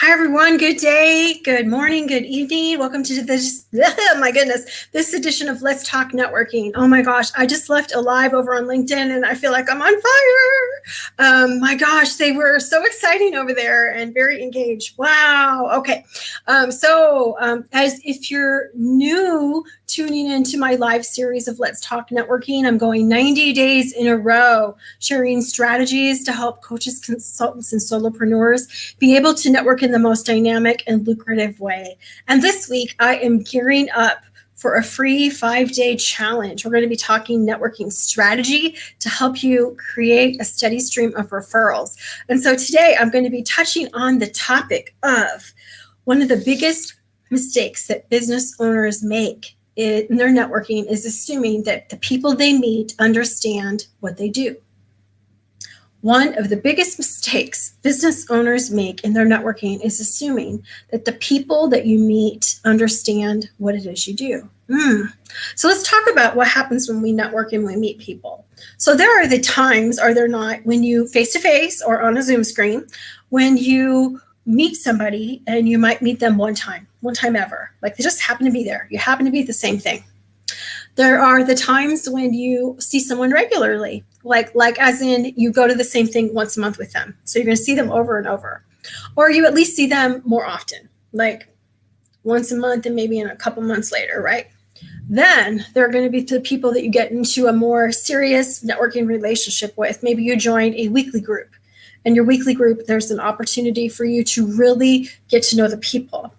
Hi, everyone. Good day, good morning, good evening. Welcome to this, my goodness, this edition of Let's Talk Networking. Oh my gosh, I just left a live over on LinkedIn and I feel like I'm on fire. My gosh, they were so exciting over there and very engaged. Wow. Okay. As if you're new tuning into my live series of Let's Talk Networking, I'm going 90 days in a row, sharing strategies to help coaches, consultants, and solopreneurs be able to network in the most dynamic and lucrative way. And this week, I am gearing up for a free 5-day challenge. We're going to be talking networking strategy to help you create a steady stream of referrals. And so today, I'm going to be touching on the topic of one of the biggest mistakes that business owners make in their networking is assuming that the people they meet understand what they do. One of the biggest mistakes business owners make in their networking is assuming that the people that you meet understand what it is you do. So let's talk about what happens when we network and we meet people. So there are the times, are there not, when you face-to-face or on a Zoom screen, when you meet somebody and you might meet them one time ever. Like they just happen to be there. You happen to be the same thing. There are the times when you see someone regularly, like as in you go to the same thing once a month with them. So you're going to see them over and over. Or you at least see them more often, like once a month and maybe in a couple months later, right? Then there are going to be the people that you get into a more serious networking relationship with. Maybe you join a weekly group. In your weekly group, there's an opportunity for you to really get to know the people.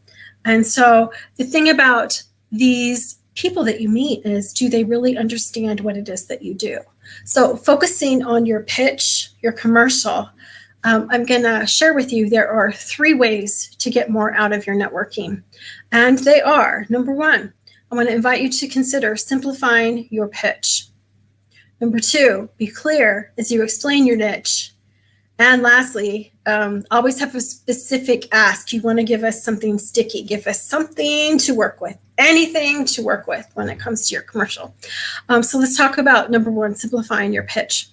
And so the thing about these people that you meet is, do they really understand what it is that you do? So focusing on your pitch, your commercial, I'm going to share with you there are 3 ways to get more out of your networking. And they are, number 1, I want to invite you to consider simplifying your pitch. Number 2, be clear as you explain your niche. And lastly, always have a specific ask. You want to give us something sticky. Give us something to work with, anything to work with when it comes to your commercial. So let's talk about number 1, simplifying your pitch.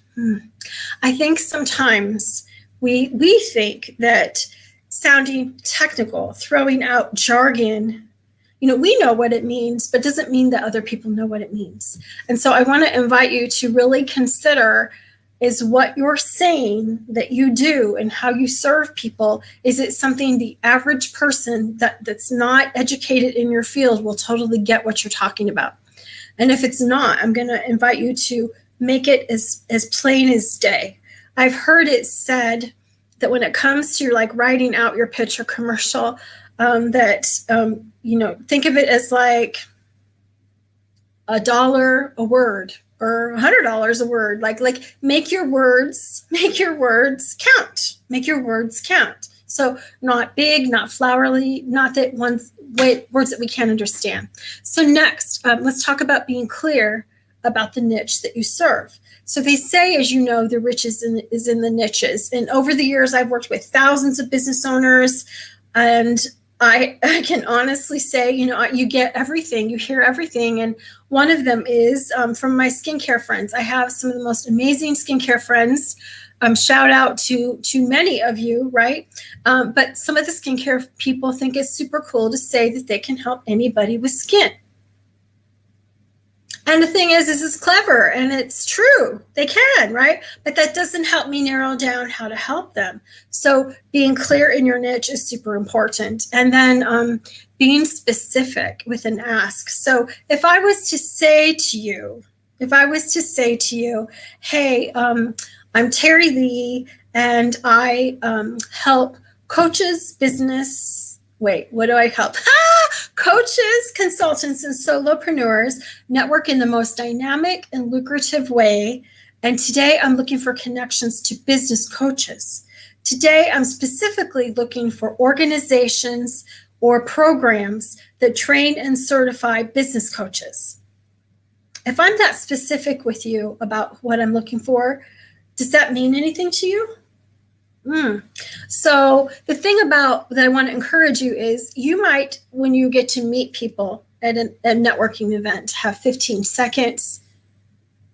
I think sometimes we think that sounding technical, throwing out jargon, we know what it means, but doesn't mean that other people know what it means. And so I want to invite you to really consider, is what you're saying that you do and how you serve people, is it something the average person that's not educated in your field will totally get what you're talking about? And if it's not, I'm going to invite you to make it as plain as day. I've heard it said that when it comes to like writing out your pitch or commercial, think of it as like $1 a word or $100 a word. Like make your words count. Make your words count. So not big, not flowery, not that words that we can't understand. So next, let's talk about being clear about the niche that you serve. So they say, as you know, the rich is in the niches. And over the years, I've worked with thousands of business owners, and I can honestly say, you get everything, you hear everything. And one of them is from my skincare friends. I have some of the most amazing skincare friends. Shout out to many of you, right? But some of the skincare people think it's super cool to say that they can help anybody with skin. And the thing is it's clever and it's true. They can, right? But that doesn't help me narrow down how to help them. So being clear in your niche is super important. And then being specific with an ask. So if I was to say to you, hey, I'm Terry Lee and I help coaches, what do I help? Coaches, consultants, and solopreneurs network in the most dynamic and lucrative way. And today I'm looking for connections to business coaches. Today I'm specifically looking for organizations or programs that train and certify business coaches. If I'm that specific with you about what I'm looking for, does that mean anything to you? So the thing about that I want to encourage you is you might, when you get to meet people at a networking event, have 15 seconds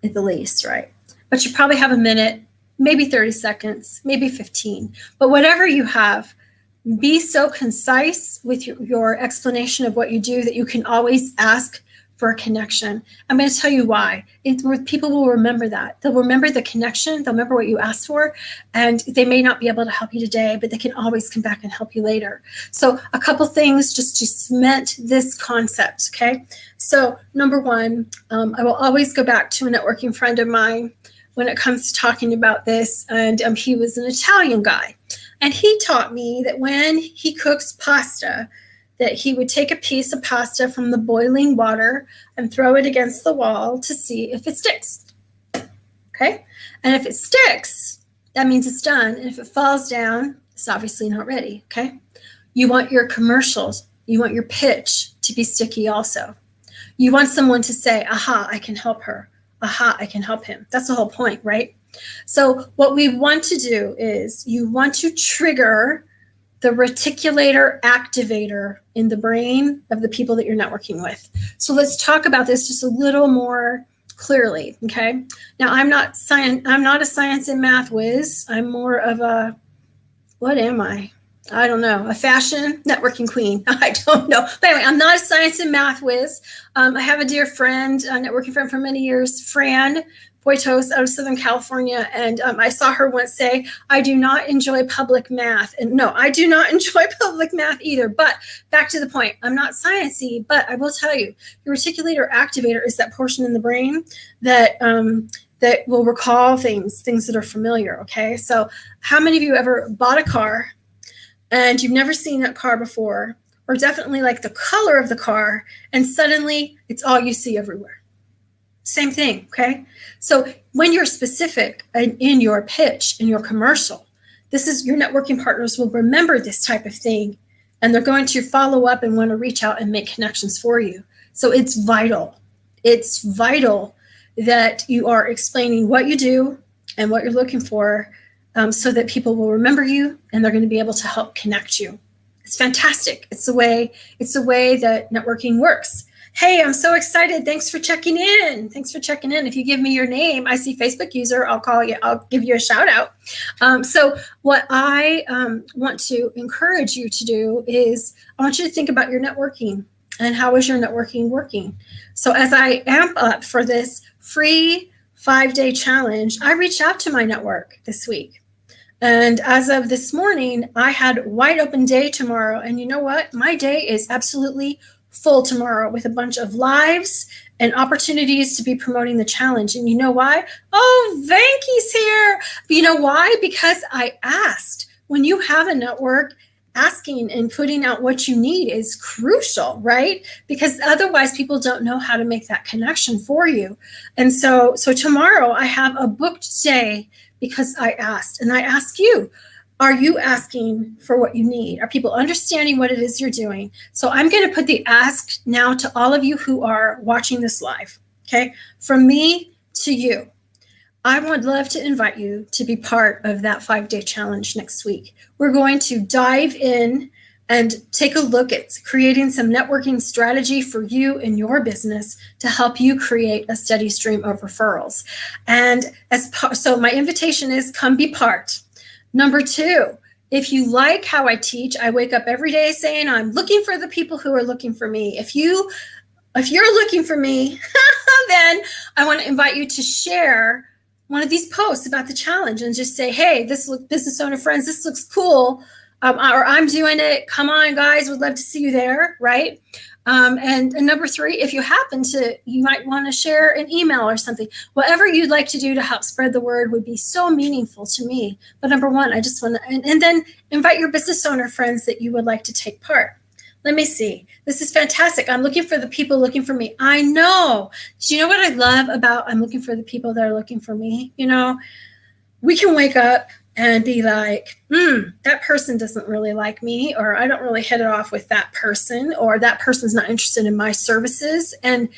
at the least, right? But you probably have a minute, maybe 30 seconds, maybe 15. But whatever you have, Be so concise with your explanation of what you do that you can always ask for a connection. I'm going to tell you why. People will remember that. They'll remember the connection. They'll remember what you asked for, and they may not be able to help you today, but they can always come back and help you later. So a couple things just to cement this concept, okay? So number one, I will always go back to a networking friend of mine when it comes to talking about this, and he was an Italian guy. And he taught me that when he cooks pasta, that he would take a piece of pasta from the boiling water and throw it against the wall to see if it sticks. Okay? And if it sticks, that means it's done. And if it falls down, it's obviously not ready. Okay? You want your commercials, you want your pitch to be sticky also. You want someone to say, aha, I can help her. Aha, I can help him. That's the whole point, right? So what we want to do is you want to trigger the reticulator activator in the brain of the people that you're networking with. So let's talk about this just a little more clearly, okay? Now, I'm not a science and math whiz. I'm more of a, what am I? I don't know, a fashion networking queen. I don't know. But anyway, I'm not a science and math whiz. I have a dear friend, a networking friend for many years, Fran Poitos out of Southern California. And I saw her once say, I do not enjoy public math. And no, I do not enjoy public math either. But back to the point, I'm not sciencey, but I will tell you, your reticulator activator is that portion in the brain that that will recall things that are familiar, okay? So how many of you ever bought a car and you've never seen that car before, or definitely like the color of the car, and suddenly it's all you see everywhere? Same thing, okay? So when you're specific in your pitch, in your commercial, this is your networking partners will remember this type of thing, and they're going to follow up and want to reach out and make connections for you. So it's vital. It's vital that you are explaining what you do and what you're looking for, so that people will remember you and they're going to be able to help connect you. It's fantastic. It's the way that networking works. Hey, I'm so excited. Thanks for checking in. If you give me your name, I see Facebook user, I'll call you. I'll give you a shout out. So what I want to encourage you to do is I want you to think about your networking and how is your networking working. So as I amp up for this free 5-day challenge, I reached out to my network this week. And as of this morning, I had wide open day tomorrow. And you know what? My day is absolutely full tomorrow with a bunch of lives and opportunities to be promoting the challenge. And you know why? Oh, Vanky's here. But you know why? Because I asked. When you have a network, asking and putting out what you need is crucial, right? Because otherwise people don't know how to make that connection for you. And so tomorrow I have a booked day because I asked. And I ask you, are you asking for what you need? Are people understanding what it is you're doing? So I'm going to put the ask now to all of you who are watching this live, okay? From me to you. I would love to invite you to be part of that 5-day challenge next week. We're going to dive in and take a look at creating some networking strategy for you and your business to help you create a steady stream of referrals. And so my invitation is come be part. Number 2, if you like how I teach, I wake up every day saying I'm looking for the people who are looking for me. If you're looking for me, then I want to invite you to share one of these posts about the challenge and just say, hey, business owner friends, this looks cool. Or I'm doing it. Come on, guys, would love to see you there, right? And number 3, if you happen to, you might want to share an email or something. Whatever you'd like to do to help spread the word would be so meaningful to me. But number 1, I just want to, and then invite your business owner friends that you would like to take part. Let me see. This is fantastic. I'm looking for the people looking for me. I know. Do you know what I love about I'm looking for the people that are looking for me? You know, we can wake up and be like, that person doesn't really like me, or I don't really hit it off with that person, or that person's not interested in my services, and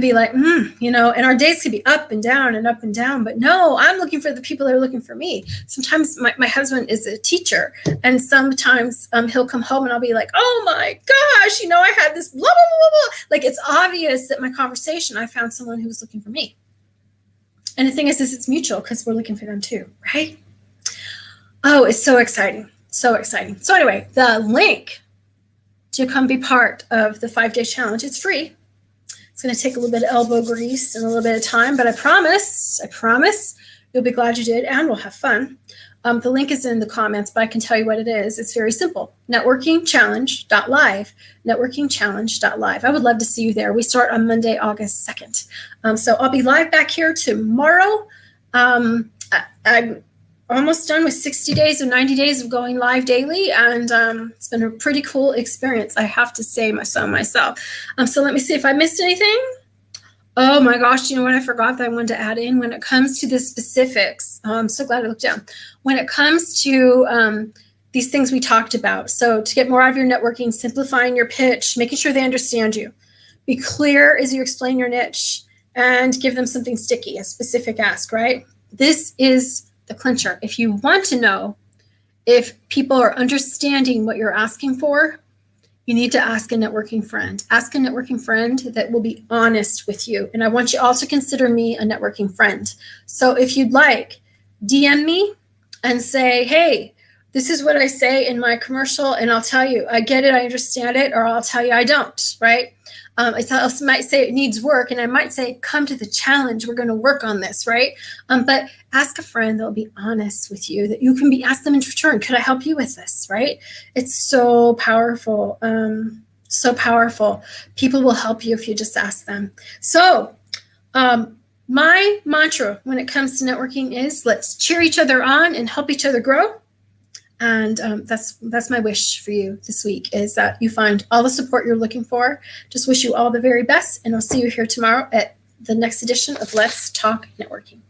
be like, you know, and our days could be up and down and up and down, but no, I'm looking for the people that are looking for me. Sometimes my husband is a teacher, and sometimes he'll come home and I'll be like, oh my gosh, you know, I had this blah, blah, blah, blah. Like, it's obvious that my conversation, I found someone who was looking for me. And the thing is it's mutual because we're looking for them too, right? Oh, it's so exciting. So exciting. So anyway, the link to come be part of the 5-day challenge, it's free. It's going to take a little bit of elbow grease and a little bit of time, but I promise, you'll be glad you did, and we'll have fun. The link is in the comments, but I can tell you what it is. It's very simple. Networkingchallenge.live. Networkingchallenge.live. I would love to see you there. We start on Monday, August 2nd. So I'll be live back here tomorrow. I'm almost done with 60 days or 90 days of going live daily, and it's been a pretty cool experience, I have to say myself. So let me see if I missed anything. Oh my gosh, you know what I forgot that I wanted to add in when it comes to the specifics. I'm so glad I looked down. When it comes to these things we talked about, so to get more out of your networking, simplifying your pitch, making sure they understand you. Be clear as you explain your niche and give them something sticky, a specific ask, right? This is the clincher. If you want to know if people are understanding what you're asking for, you need to ask a networking friend. Ask a networking friend that will be honest with you. And I want you all to consider me a networking friend. So if you'd like, DM me and say, hey, this is what I say in my commercial, and I'll tell you, I get it, I understand it, or I'll tell you I don't, right? I might say it needs work, and I might say, come to the challenge. We're going to work on this, right? But ask a friend that'll be honest with you, that you can ask them in return. Could I help you with this, right? It's so powerful, so powerful. People will help you if you just ask them. So my mantra when it comes to networking is let's cheer each other on and help each other grow. And that's my wish for you this week, is that you find all the support you're looking for. Just wish you all the very best, and I'll see you here tomorrow at the next edition of Let's Talk Networking.